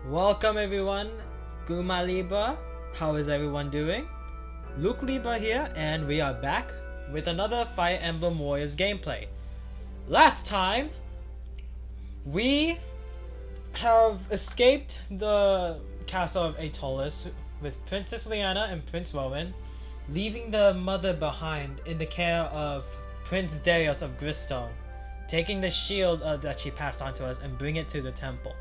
Welcome everyone, Guma Libra, how is everyone doing? Luke Libra here, and we are back with another Fire Emblem Warriors gameplay. Last time, we have escaped the castle of Aetolis with Princess Lianna and Prince Rowan, leaving the mother behind in the care of Prince Darios of Gristone, taking the shield that she passed on to us and bring it to the temple,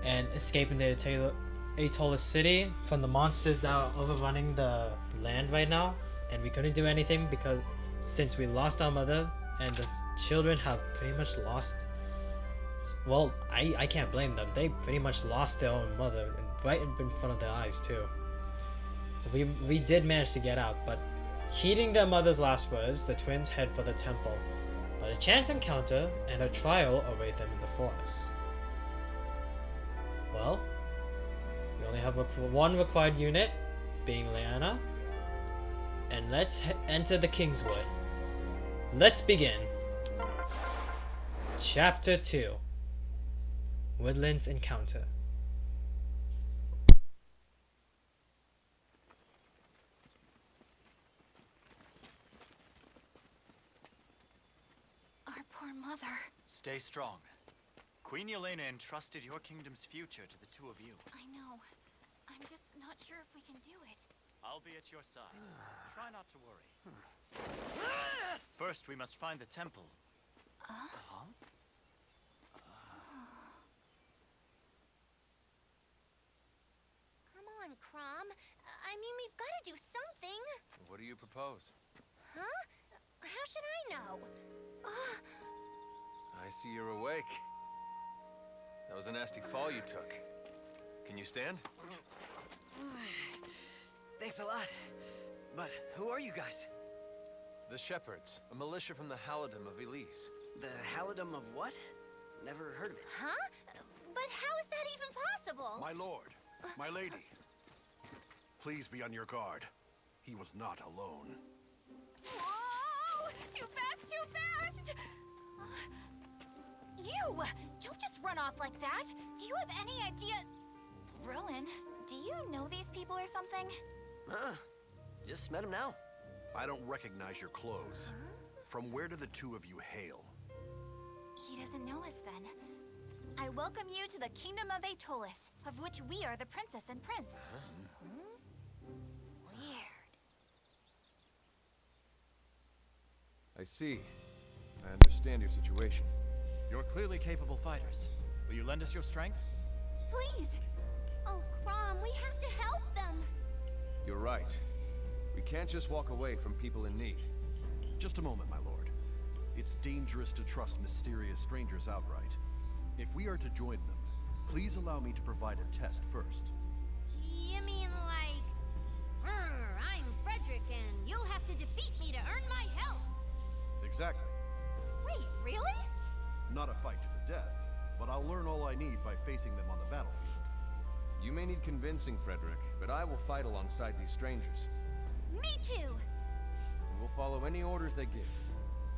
and escaping the Aetolis city from the monsters that are overrunning the land right now. And we couldn't do anything because since we lost our mother and the children have pretty much lost, well, I can't blame them. They pretty much lost their own mother and right in front of their eyes too. So we did manage to get out, but heeding their mother's last words, the twins head for the temple. But a chance encounter and a trial await them in the forest. Well, we only have one required unit, being Lianna, and let's enter the Kingswood. Let's begin. Chapter 2, Woodlands Encounter. Our poor mother. Stay strong. Queen Yelena entrusted your kingdom's future to the two of you. I know. I'm just not sure if we can do it. I'll be at your side. Try not to worry. First, we must find the temple. Come on, Crom. I mean, we've got to do something. What do you propose? Huh? How should I know? I see you're awake. That was a nasty fall you took. Can you stand? Thanks a lot. But who are you guys? The Shepherds, a militia from the Halidom of Elise. The Halidom of what? Never heard of it. Huh? But how is that even possible? My lord, my lady, please be on your guard. He was not alone. Whoa! Too fast, too fast! You! Don't just run off like that. Do you have any idea... Rowan, do you know these people or something? Just met him now. I don't recognize your clothes. From where do the two of you hail? He doesn't know us then. I welcome you to the kingdom of Aetolis, of which we are the princess and prince. Weird. I see. I understand your situation. You're clearly capable fighters. Will you lend us your strength? Please. Oh, Crom, we have to help them. You're right. We can't just walk away from people in need. Just a moment, my lord. It's dangerous to trust mysterious strangers outright. If we are to join them, please allow me to provide a test first. You mean like... I'm Frederick, and you'll have to defeat me to earn my help. Exactly. Wait, really? Not a fight to the death, but I'll learn all I need by facing them on the battlefield. You may need convincing, Frederick, but I will fight alongside these strangers. Me too. We will follow any orders they give.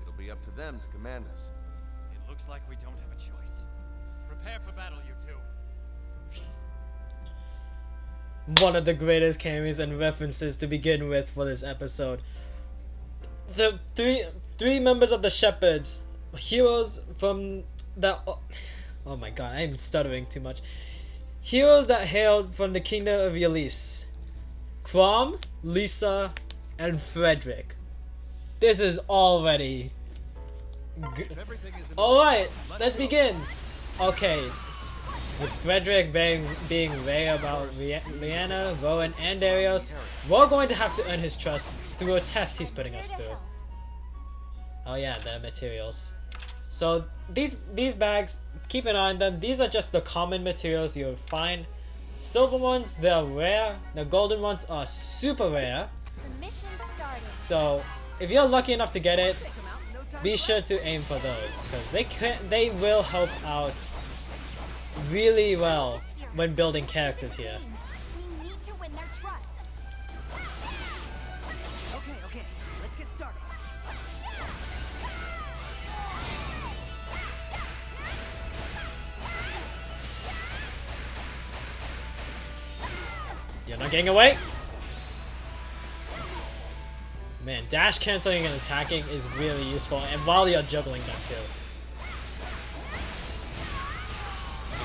It'll be up to them to command us. It looks like we don't have a choice. Prepare for battle, you two. One of the greatest cameos and references to begin with for this episode. The three members of the Shepherds, heroes from the... Oh my god, I'm stuttering too much. Heroes that hailed from the kingdom of Elise. Crom, Lisa, and Frederick. This is already... Alright, let's begin. Okay, with Frederick being very about Lianna, Rowan, and Darios, we're going to have to earn his trust through a test he's putting us through. Oh yeah, the materials. So these bags, keep an eye on them. These are just the common materials you'll find. Silver ones, they're rare. The golden ones are super rare. The mission started. So if you're lucky enough to get it, be sure to aim for those, because they will help out really well when building characters here. We need to win their trust. Okay, let's get started. You're not getting away. Man, dash canceling and attacking is really useful, and while you're juggling them too.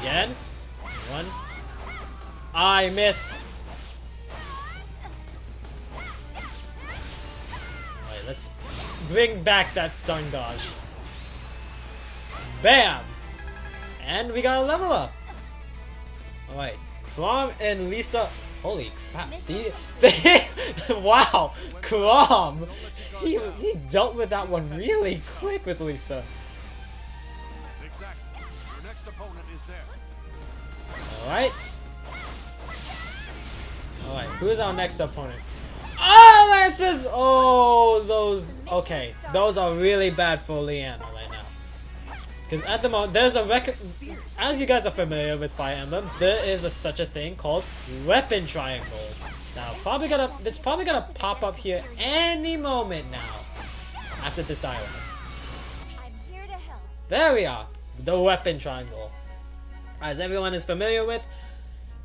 Again. One. I missed. Alright, let's bring back that stun dodge. Bam! And we got a level up. Alright, Crom and Lisa. Holy crap. Wow, Crom! He dealt with that one really quick with Lisa. Exactly. Your next opponent is there. Alright. Alright, who is our next opponent? Oh, Lances! Oh, those. Okay, those are really bad for Lianna right now. Because at the moment, there's a as you guys are familiar with Fire Emblem, there is such a thing called weapon triangles. Now, it's probably gonna pop up here any moment now. After this dialogue. I'm here to help. There we are, the weapon triangle. As everyone is familiar with,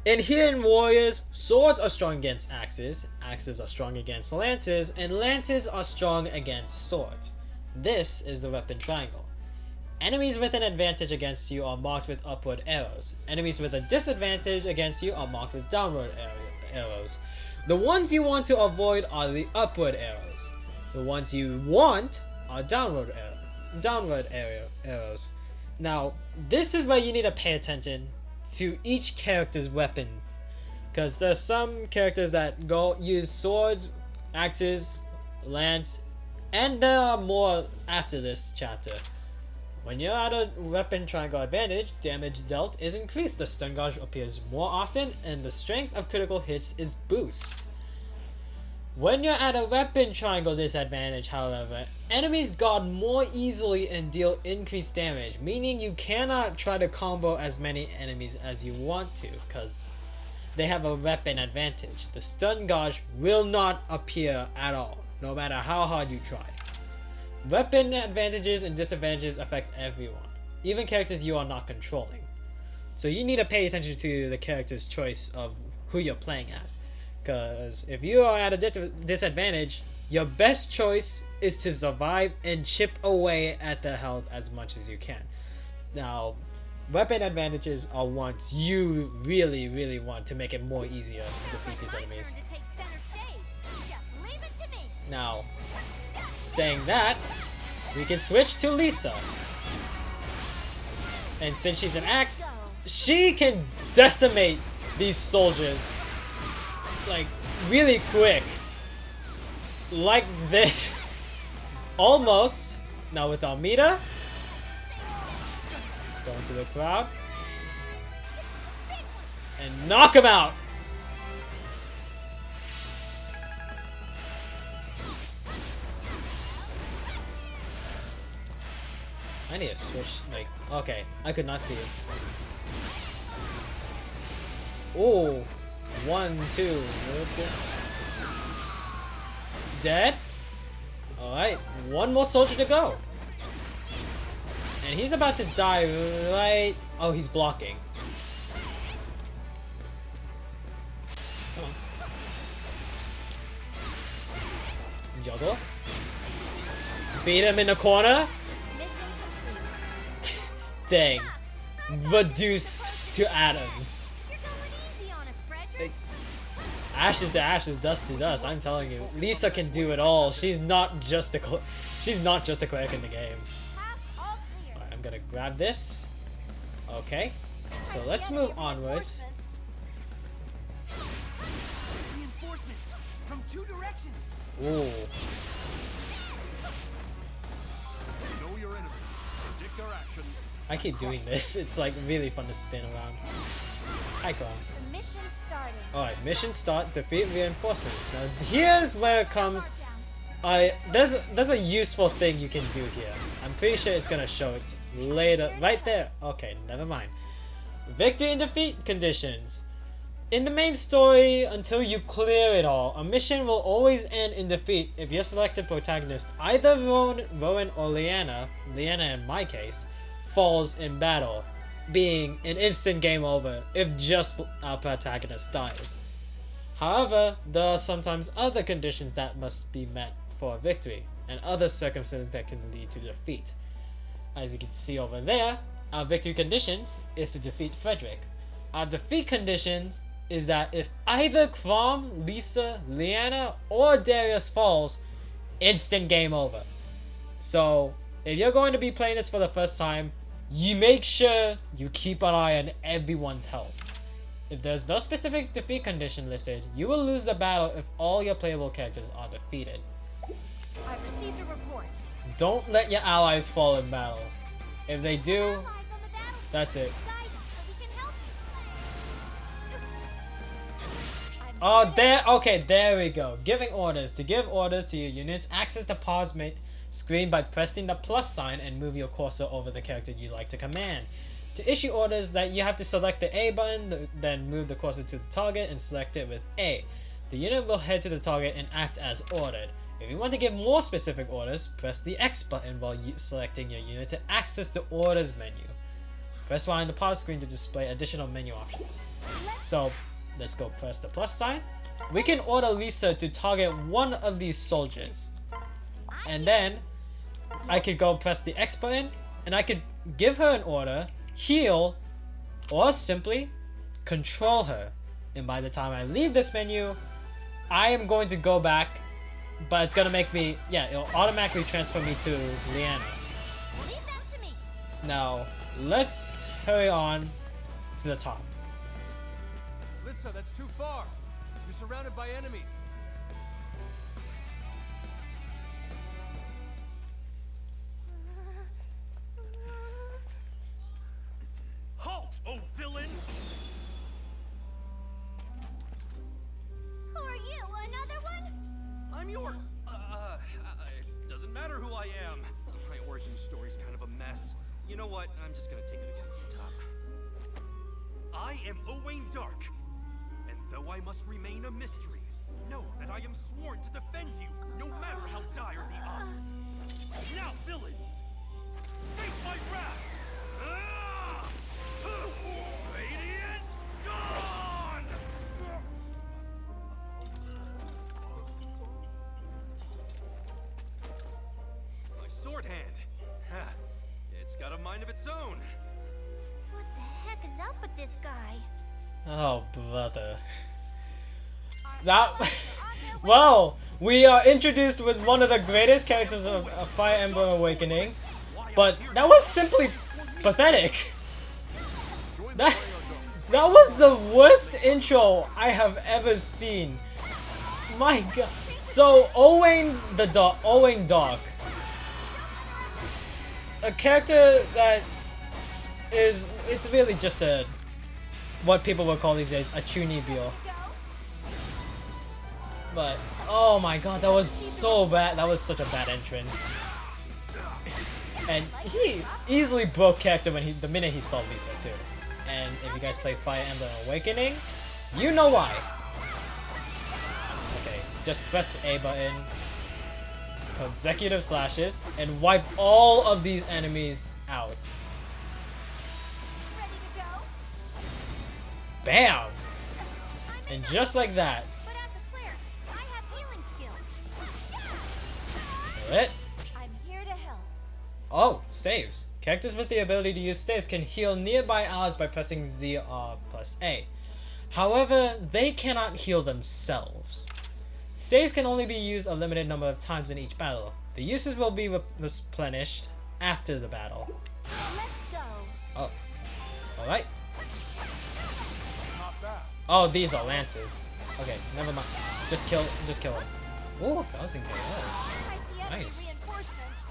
in Warriors, swords are strong against axes, axes are strong against lances, and lances are strong against swords. This is the weapon triangle. Enemies with an advantage against you are marked with upward arrows. Enemies with a disadvantage against you are marked with downward arrows. The ones you want to avoid are the upward arrows. The ones you want are downward arrows. Now, this is where you need to pay attention to each character's weapon, because there's some characters that use swords, axes, lance, and there are more after this chapter. When you're at a weapon triangle advantage, damage dealt is increased, the stun gauge appears more often, and the strength of critical hits is boosted. When you're at a weapon triangle disadvantage, however, enemies guard more easily and deal increased damage, meaning you cannot try to combo as many enemies as you want to, because they have a weapon advantage. The stun gauge will not appear at all, no matter how hard you try. Weapon advantages and disadvantages affect everyone, even characters you are not controlling. So you need to pay attention to the character's choice of who you're playing as. Because if you are at a disadvantage, your best choice is to survive and chip away at the health as much as you can. Now, weapon advantages are ones you really want to make it more easier to defeat these enemies. Now, saying that, we can switch to Lisa. And since she's an axe, she can decimate these soldiers like really quick. Like this. Almost. Now with Almeida. Go into the crowd. And knock him out. I need to switch, like, okay, I could not see it. Ooh, 1, 2, dead. Alright, one more soldier to go. And he's about to die right... Oh, he's blocking. Come on. Juggle. Beat him in the corner. Dang. Reduced to atoms. Like, ashes to ashes, dust to dust. I'm telling you, Lisa can do it all. She's not just a cleric in the game. Alright, I'm gonna grab this. Okay. So let's move onwards. Reinforcements from 2 directions. Ooh. Know your enemy. Predict their actions. I keep doing this. It's like really fun to spin around. Hi, Crom. The mission started. Alright, mission start, defeat reinforcements. Now here's where it comes. There's a useful thing you can do here. I'm pretty sure it's gonna show it later. Right there. Okay, never mind. Victory and defeat conditions. In the main story, until you clear it all, a mission will always end in defeat if your selected protagonist, either Rowan or Lianna in my case, falls in battle, being an instant game over if just our protagonist dies. However, there are sometimes other conditions that must be met for a victory, and other circumstances that can lead to defeat. As you can see over there, our victory conditions is to defeat Frederick. Our defeat conditions is that if either Crom, Lisa, Lianna, or Darius falls, instant game over. So, if you're going to be playing this for the first time, you make sure you keep an eye on everyone's health. If there's no specific defeat condition listed, you will lose the battle if all your playable characters are defeated. I've received a report. Don't let your allies fall in battle. If they do, Allies on the battlefield. that's it. Guide us so we can help you. I'm Oh, here to there. Okay, there we go. Giving orders. To give orders to your units, access the pause screen by pressing the plus sign and move your cursor over the character you like to command. To issue orders, that you have to select the A button, then move the cursor to the target and select it with A. The unit will head to the target and act as ordered. If you want to give more specific orders, press the X button while selecting your unit to access the orders menu. Press Y on the pause screen to display additional menu options. So, let's go press the plus sign. We can order Lisa to target one of these soldiers. And then, I could go press the X button, and I could give her an order, heal, or simply control her. And by the time I leave this menu, I am going to go back, but it's gonna make me, it'll automatically transfer me to Lianna. leave that to me. Now, let's hurry on to the top. Lissa, that's too far. You're surrounded by enemies. Halt, oh villains! Who are you? Another one? I'm your... it doesn't matter who I am. My origin story's kind of a mess. You know what? I'm just gonna take it again from the top. I am Owain Dark. And though I must remain a mystery, know that I am sworn to defend you, no matter how dire the odds. Now, villains! Face my wrath! Ah! Radiant Dawn! My sword hand. Ha! It's got a mind of its own. What the heck is up with this guy? Oh, brother. That. Well, we are introduced with one of the greatest characters of Fire Emblem Awakening, but that was simply pathetic. That was the worst intro I have ever seen. My god. So, Owain Dark. A character that is, it's really just a, what people would call these days, a chunibyo. But, oh my god, that was so bad. That was such a bad entrance. And he easily broke character when the minute he stalled Lisa too. And if you guys play Fire Emblem Awakening, you know why. Okay, just press the A button, consecutive slashes, and wipe all of these enemies out. Ready to go? Bam! And just like that. But as a cleric, I have healing skills. It. I'm here to help. Oh, staves. Characters with the ability to use staves can heal nearby allies by pressing ZR plus A. However, they cannot heal themselves. Staves can only be used a limited number of times in each battle. The uses will be replenished after the battle. Let's go. Oh. Alright. Oh, these are lances. Okay, never mind. Just kill him. Ooh, 1,000 KO. I see enemy Nice. reinforcements.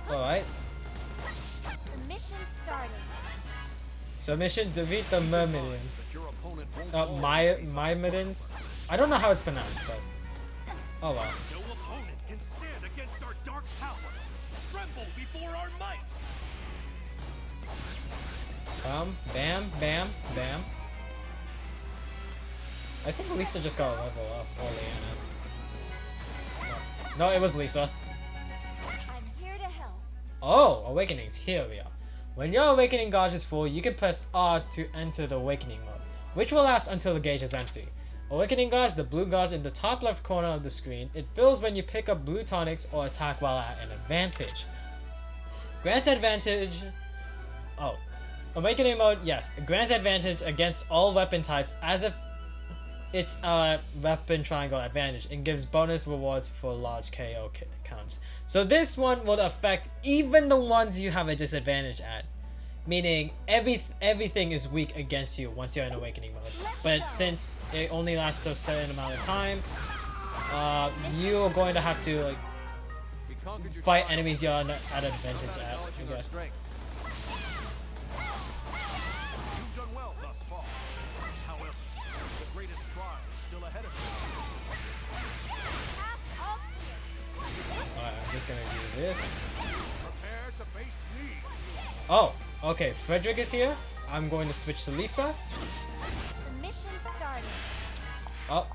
Alright. The mission started. Submission, defeat the Myrmidons. Your opponent won't Myrmidons? I don't know how it's pronounced, but... Oh well. No opponent can stand against our dark power. Tremble before our might. Bam, bam, bam. I think Lisa just got a level up, or Lianna. No, it was Lisa. I'm here to help. Oh, Awakenings, here we are. When your Awakening gauge is full, you can press R to enter the Awakening mode, which will last until the gauge is empty. Awakening Gauge, the blue gauge in the top left corner of the screen. It fills when you pick up blue tonics or attack while at an advantage. Grants advantage... Oh. Awakening mode, yes. Grants advantage against all weapon types as if it's a weapon triangle advantage and gives bonus rewards for large KO counts. So this one would affect even the ones you have a disadvantage at. Meaning everything is weak against you once you're in awakening mode. But since it only lasts a certain amount of time, you're going to have to like fight enemies you're at an advantage at. I guess. You've done well thus far. However, the greatest trial is still ahead of you. Alright, I'm just gonna do this. Prepare to face me. Oh, okay. Frederick is here. I'm going to switch to Lisa. The mission started. Oh,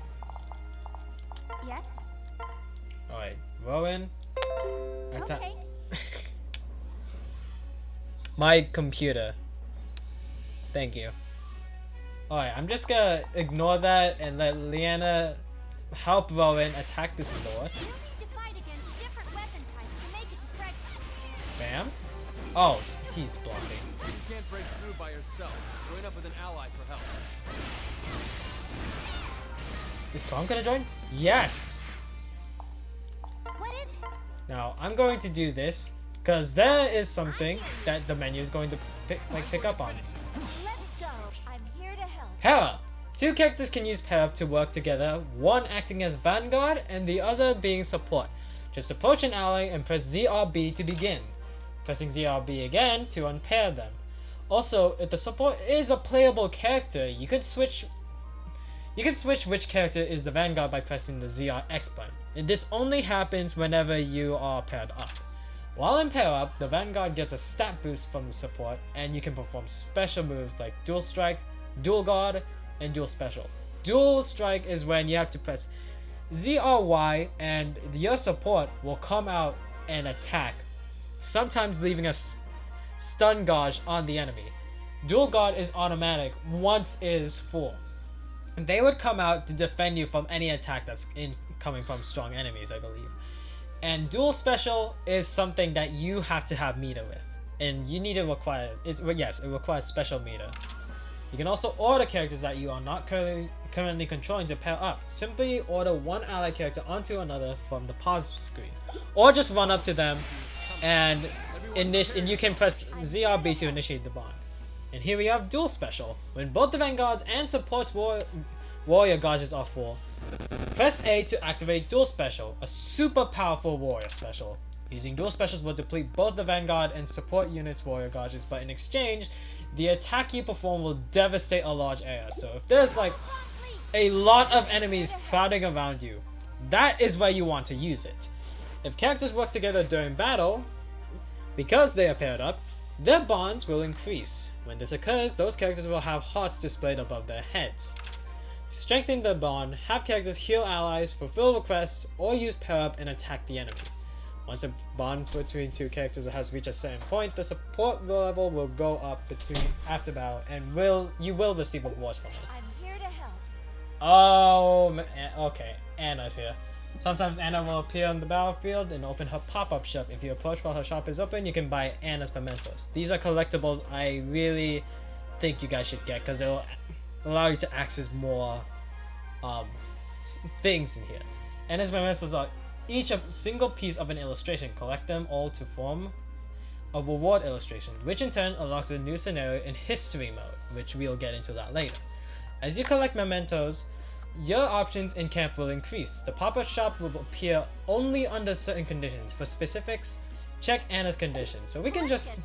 Yes? alright. Rowan. Attack. Okay. My computer. Thank you. Alright, I'm just gonna ignore that and let Lianna help Rowan attack this lord. You need to fight against different weapon types to make it to Frederick. Bam. Oh, he's blocking. You can't break through by yourself. Join up with an ally for help. Is Kong gonna join? Yes! What is it? Now, I'm going to do this, because there is something that the menu is going to pick up on. Let's go. I'm here to help. Pair up! Two characters can use pair up to work together, one acting as vanguard and the other being support. Just approach an ally and press ZRB to begin. Pressing ZRB again to unpair them. Also, if the support is a playable character, you can switch which character is the vanguard by pressing the ZRX button. And this only happens whenever you are paired up. While in pair up, the vanguard gets a stat boost from the support, and you can perform special moves like dual strike, dual guard, and dual special. Dual strike is when you have to press ZRY and your support will come out and attack, sometimes leaving a stun gauge on the enemy. Dual guard is automatic once it is full. They would come out to defend you from any attack that's coming from strong enemies, I believe. And dual special is something that you have to have meter with, and you need to require it. Yes, it requires special meter. You can also order characters that you are not currently controlling to pair up. Simply order one ally character onto another from the pause screen, or just run up to them and you can press ZRB to initiate the bond. And here we have dual special. When both the vanguards and supports warrior gauges are full, press A to activate dual special, a super powerful warrior special. Using dual specials will deplete both the vanguard and support units' warrior gauges, but in exchange, the attack you perform will devastate a large area. So if there's like a lot of enemies crowding around you, that is where you want to use it. If characters work together during battle, because they are paired up, their bonds will increase. When this occurs, those characters will have hearts displayed above their heads. To strengthen the bond, have characters heal allies, fulfill requests, or use pair up and attack the enemy. Once a bond between two characters has reached a certain point, the support level will go up after battle, and you will receive rewards from it. I'm here to help. Oh, okay. Anna's here. Sometimes Anna will appear on the battlefield and open her pop-up shop. If you approach while her shop is open, you can buy Anna's mementos. These are collectibles I really think you guys should get because it'll allow you to access more things in here. Anna's mementos are each a single piece of an illustration. Collect them all to form a reward illustration, which in turn unlocks a new scenario in history mode, which we'll get into that later. As you collect mementos, your options in camp will increase. The pop-up shop will appear only under certain conditions. For specifics, check Anna's conditions. So we can just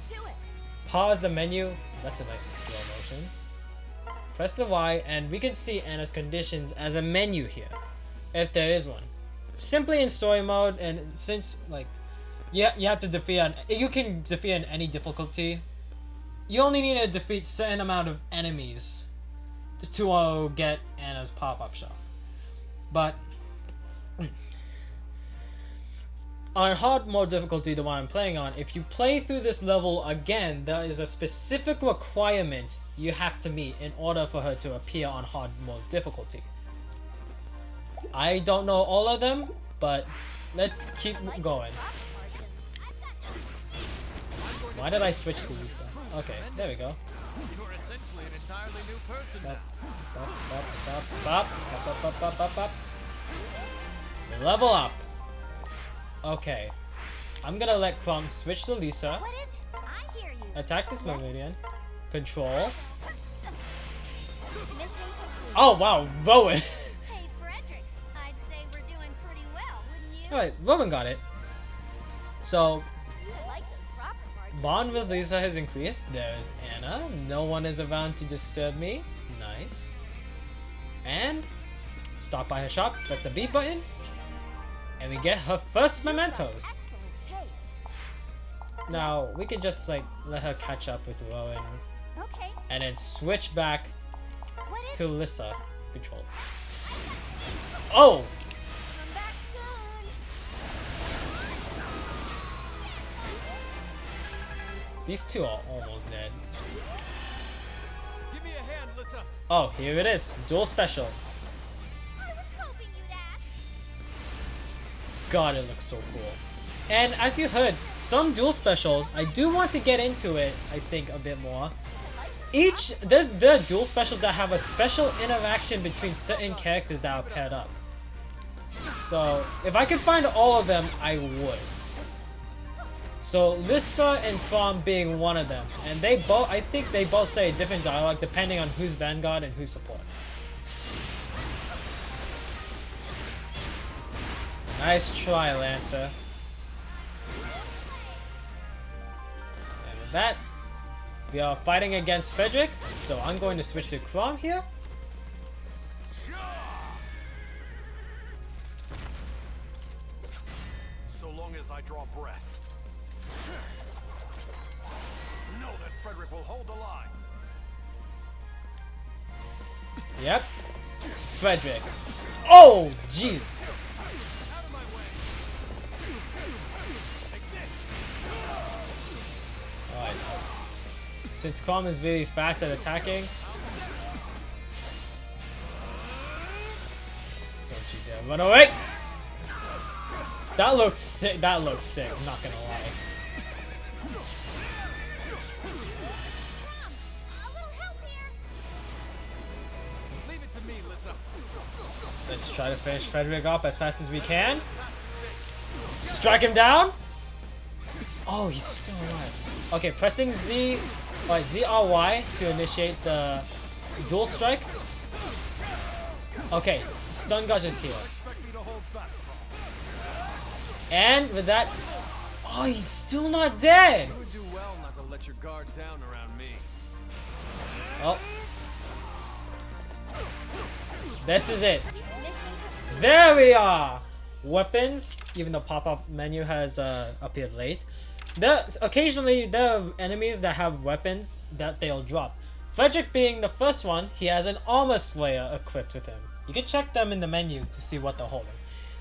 pause the menu. That's a nice slow motion. Press the Y and we can see Anna's conditions as a menu here, if there is one. Simply in story mode, and since like you have to defeat you can defeat in any difficulty. You only need to defeat certain amount of enemies to get Anna's pop-up shop. But on hard mode difficulty, the one I'm playing on, if you play through this level again, there is a specific requirement you have to meet in order for her to appear on hard mode difficulty. I don't know all of them, but let's keep going. Why did I switch to Lisa? Okay, there we go. You are essentially an entirely new person Bop, now. bop, bop, bop, bop, bop, bop, bop, bop. Level up. Okay. I'm gonna let Crom switch to Lisa. What is it? I hear you. Attack this Meridian. Control. Mission complete. Oh wow, Rowan. Hey, Frederick. I'd say we're doing pretty well, wouldn't you? Alright, Rowan got it. So, I like those profit margins. bond with Lisa has increased. There's Anna. No one is around to disturb me. Nice. And stop by her shop, press the B button, and we get her first mementos. Excellent taste. Now, we can just like let her catch up with Rowan Okay. and then switch back What is to Lisa. Control. Oh! Come back soon. These two are almost dead. Give me a hand, Lissa. Oh, here it is. Dual special. I was hoping you'd ask. God, it looks so cool. And as you heard, some dual specials, I do want to get into it, I think, a bit more. There are dual specials that have a special interaction between certain characters that are paired up. So, if I could find all of them, I would. So, Lissa and Crom being one of them. And they both, I think they both say a different dialogue depending on who's Vanguard and who's support. Nice try, Lancer. And with that, we are fighting against Frederick, so I'm going to switch to Crom here. So long as I draw breath. Know that Frederick will hold the line. Yep. Frederick. Oh, jeez. Alright. Since Crom is really fast at attacking. Don't you dare run away! That looks sick. That looks sick, I'm not gonna lie. A little help here. Leave it to me, Lissa. Let's try to finish Frederick up as fast as we can. Strike him down! Oh, he's still alive. Okay, pressing Z, ZRY to initiate the dual strike. Okay, stun gauge is here. Expect me to hold back, Crom. And with that, oh, he's still not dead. You would do well not to let your guard down around me. Oh, this is it. Mission complete. There we are. Weapons, even the pop-up menu has appeared late. Occasionally there are enemies that have weapons that they'll drop. Frederick being the first one, he has an armor slayer equipped with him. You can check them in the menu to see what they're holding.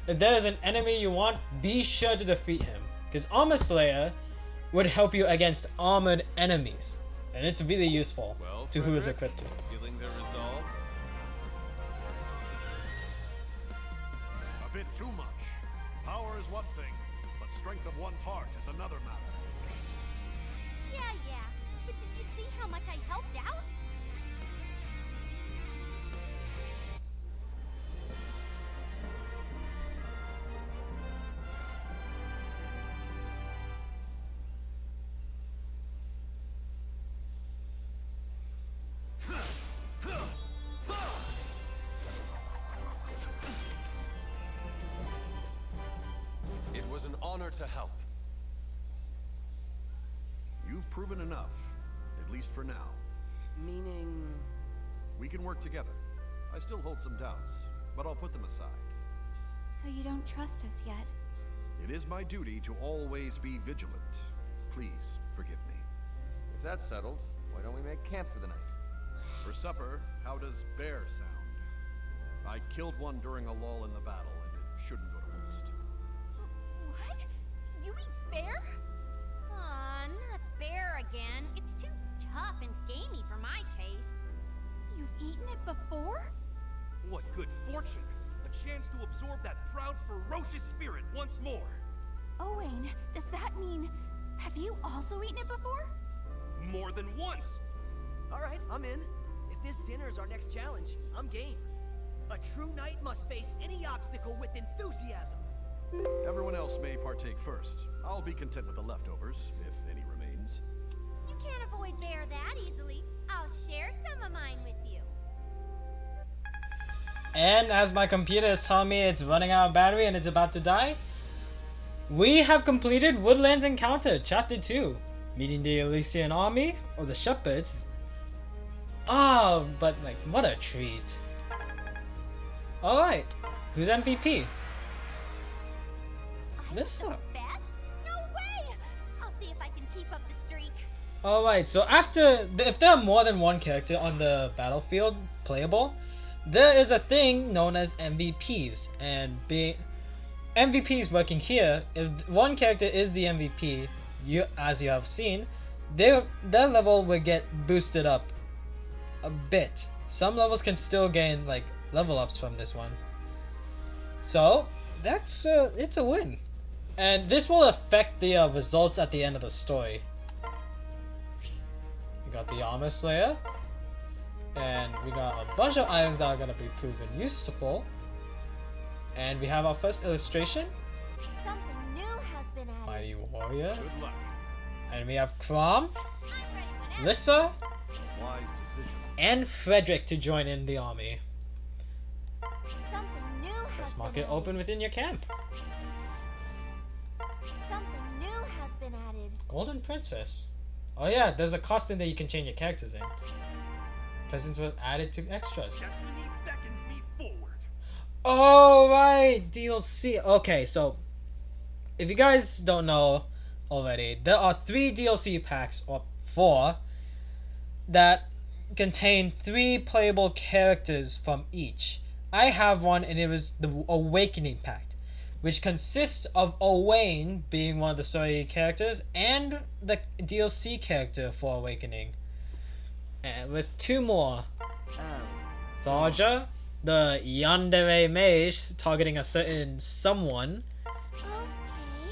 If there is an enemy you want, be sure to defeat him, because armor slayer would help you against armored enemies, and it's really useful Well, to who is Frederick, equipped to. feeling the resolve? A bit too much. Power is one thing, but strength of one's heart is another matter. Yeah. But did you see how much I helped out? It was an honor to help. You've proven enough, at least for now. Meaning... We can work together. I still hold some doubts, but I'll put them aside. So you don't trust us yet? It is my duty to always be vigilant. Please forgive me. If that's settled, why don't we make camp for the night? For supper, how does bear sound? I killed one during a lull in the battle, and it shouldn't go to waste. What? You eat bear? Aw, not bear again. It's too tough and gamey for my tastes. You've eaten it before? What good fortune! A chance to absorb that proud, ferocious spirit once more. Owain, does that mean... Have you also eaten it before? More than once. Alright, I'm in. If this dinner is our next challenge, I'm game. A true knight must face any obstacle with enthusiasm. Everyone else may partake first. I'll be content with the leftovers, if any remains. You can't avoid bear that easily. I'll share some of mine with you. And as my computer is telling me it's running out of battery and it's about to die, we have completed Woodlands Encounter, Chapter 2. Meeting the Elysian army, or the shepherds. Oh, but like, what a treat. Alright, who's MVP? Listen. Best? No way! I'll see if I can keep up the streak. Alright, so after, if there are more than one character on the battlefield playable, there is a thing known as MVPs, and being MVPs working here, if one character is the MVP, as you have seen, their level will get boosted up a bit. Some levels can still gain like level ups from this one, so that's it's a win, and this will affect the results at the end of the story. We got the Armor Slayer, and we got a bunch of items that are gonna be proven useful. And we have our first illustration. Something new has been added. Mighty Warrior. Good luck. And we have Crom, I'm ready whenever. Lissa, Wise decision. and Frederick to join in the army. Something new has Let's been mark it added. open within your camp. Something new has been added. Golden Princess. Oh yeah, there's a costume that you can change your characters in. Presents were added to extras. Destiny beckons me forward. Oh right, DLC. Okay, so if you guys don't know already, there are 3 DLC packs, or 4, that contain 3 playable characters from each. I have one, and it was the Awakening pack, which consists of Owain being one of the story characters and the DLC character for Awakening, and with 2 more. Tharja, the yandere mage targeting a certain someone, Okay.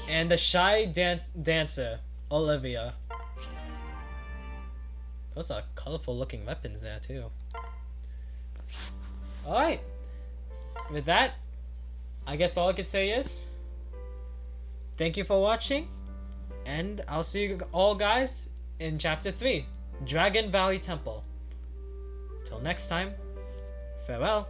and the shy dancer, Olivia. Those are colorful looking weapons there too. Alright, with that, I guess all I could say is thank you for watching, and I'll see you all guys in Chapter 3, Dragon Valley Temple. Till next time, farewell.